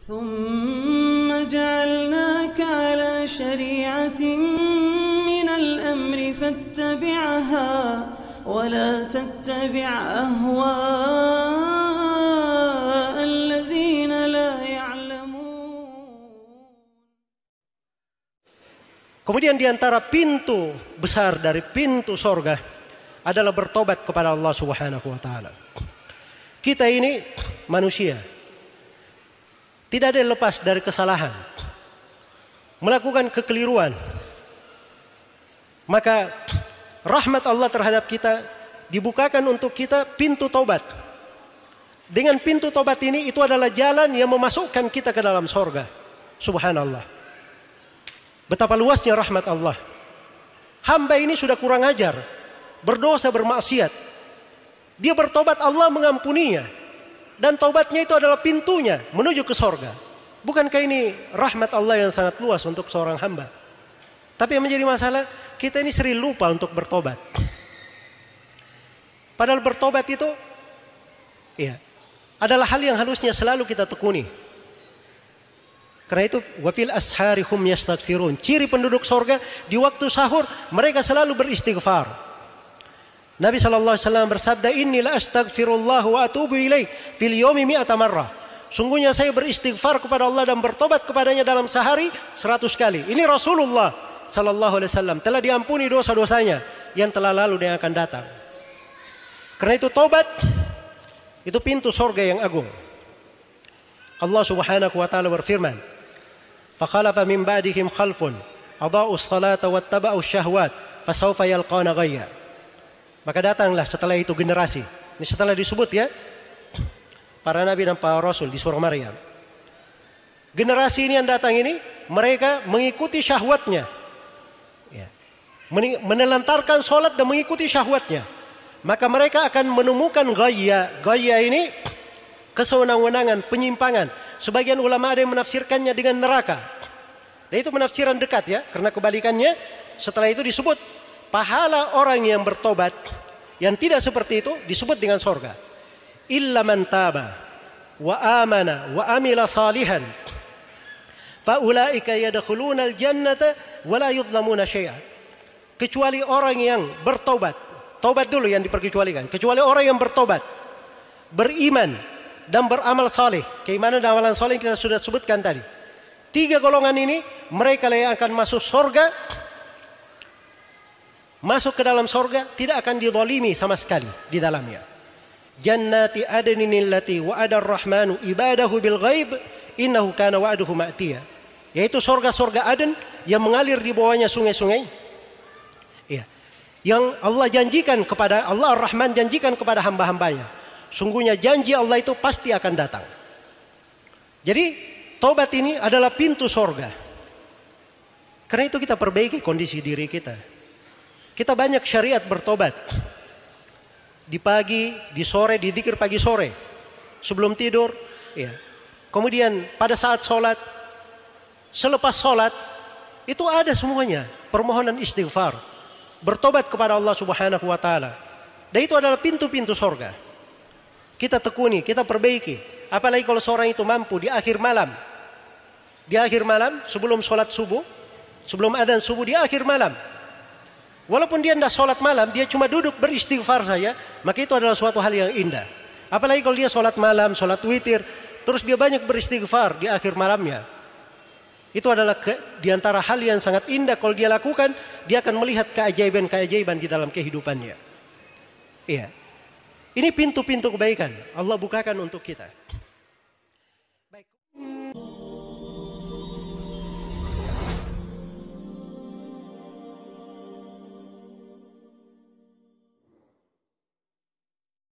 ثم جعلناك على شريعة من الأمر فاتبعها ولا تتبع أهواء الذين لا يعلمون. Kemudian di antara pintu besar dari pintu sorga adalah bertobat kepada Allah Subhanahu wa taala. Kita ini manusia, tidak ada yang lepas dari kesalahan, melakukan kekeliruan. Maka rahmat Allah terhadap kita dibukakan untuk kita pintu tobat. Dengan pintu tobat ini, itu adalah jalan yang memasukkan kita ke dalam sorga. Subhanallah. Betapa luasnya rahmat Allah. Hamba ini sudah kurang ajar, berdosa, bermaksiat. Dia bertobat, Allah mengampuninya. Dan taubatnya itu adalah pintunya menuju ke sorga. Bukankah ini rahmat Allah yang sangat luas untuk seorang hamba? Tapi yang menjadi masalah, kita ini sering lupa untuk bertobat. Padahal bertobat itu adalah hal yang harusnya selalu kita tekuni. Karena itu wafil ashari hum yastaghfirun. Ciri penduduk sorga, di waktu sahur mereka selalu beristighfar. Nabi SAW bersabda, inni la astaghfirullah wa atubu ilaih fil yomi mi'ata marrah. Sungguhnya saya beristighfar kepada Allah dan bertobat kepadanya dalam sehari 100 kali. Ini Rasulullah SAW telah diampuni dosa-dosanya yang telah lalu dan yang akan datang. Karena itu tobat itu pintu sorga yang agung. Allah Subhanahu wa taala berfirman, فَخَلَفَ مِنْ بَعْدِهِمْ خَلْفٌ أَضَاعُوا الصَّلَاةَ وَاتَّبَعُوا الشَّهْوَاتِ فَسَوْفَ يَلْقَوْنَ غَيًّا. Maka datanglah setelah itu generasi. Ini setelah disebut para nabi dan para rasul di surah Maryam. Generasi ini yang datang ini, mereka mengikuti syahwatnya. Menelantarkan sholat dan mengikuti syahwatnya. Maka mereka akan menemukan gaya. Gaya ini kesewenang-wenangan, penyimpangan. Sebagian ulama ada yang menafsirkannya dengan neraka. Dan itu penafsiran dekat karena kebalikannya setelah itu disebut pahala orang yang bertobat yang tidak seperti itu disebut dengan sorga. Illa man taba wa amana wa amila salihan fa ulaika yadkhuluna al-jannata wa la yudlamuna syai'a. Kecuali orang yang bertobat. Tobat dulu yang diperkecualikan. Kecuali orang yang bertobat, beriman dan beramal saleh. Keimanan dan amalan saleh kita sudah sebutkan tadi. 3 golongan ini mereka yang akan masuk sorga. Masuk ke dalam sorga tidak akan dizalimi sama sekali di dalamnya. Jannati adnin allati wa'ada ar-rahmanu ibadahu bil ghaib innahu kana wa'duhu ma'tiya. Yaitu sorga-sorga Aden yang mengalir di bawahnya sungai-sungai. Yang Allah janjikan kepada Allah Ar-Rahman janjikan kepada hamba-hambanya. Sungguhnya janji Allah itu pasti akan datang. Jadi tobat ini adalah pintu sorga. Karena itu kita perbaiki kondisi diri kita. Kita banyak syariat bertobat. Di pagi, di sore, di dzikir pagi sore. Sebelum tidur. Kemudian pada saat sholat. Selepas sholat. Itu ada semuanya. Permohonan istighfar. Bertobat kepada Allah Subhanahu wa taala. Dan itu adalah pintu-pintu sorga. Kita tekuni, kita perbaiki. Apalagi kalau seorang itu mampu di akhir malam. Di akhir malam sebelum sholat subuh. Sebelum adzan subuh di akhir malam. Walaupun dia tidak sholat malam, dia cuma duduk beristighfar saja. Maka itu adalah suatu hal yang indah. Apalagi kalau dia sholat malam, sholat witir. Terus dia banyak beristighfar di akhir malamnya. Itu adalah di antara hal yang sangat indah. Kalau dia lakukan, dia akan melihat keajaiban-keajaiban di dalam kehidupannya. Ini pintu-pintu kebaikan Allah bukakan untuk kita. Baik.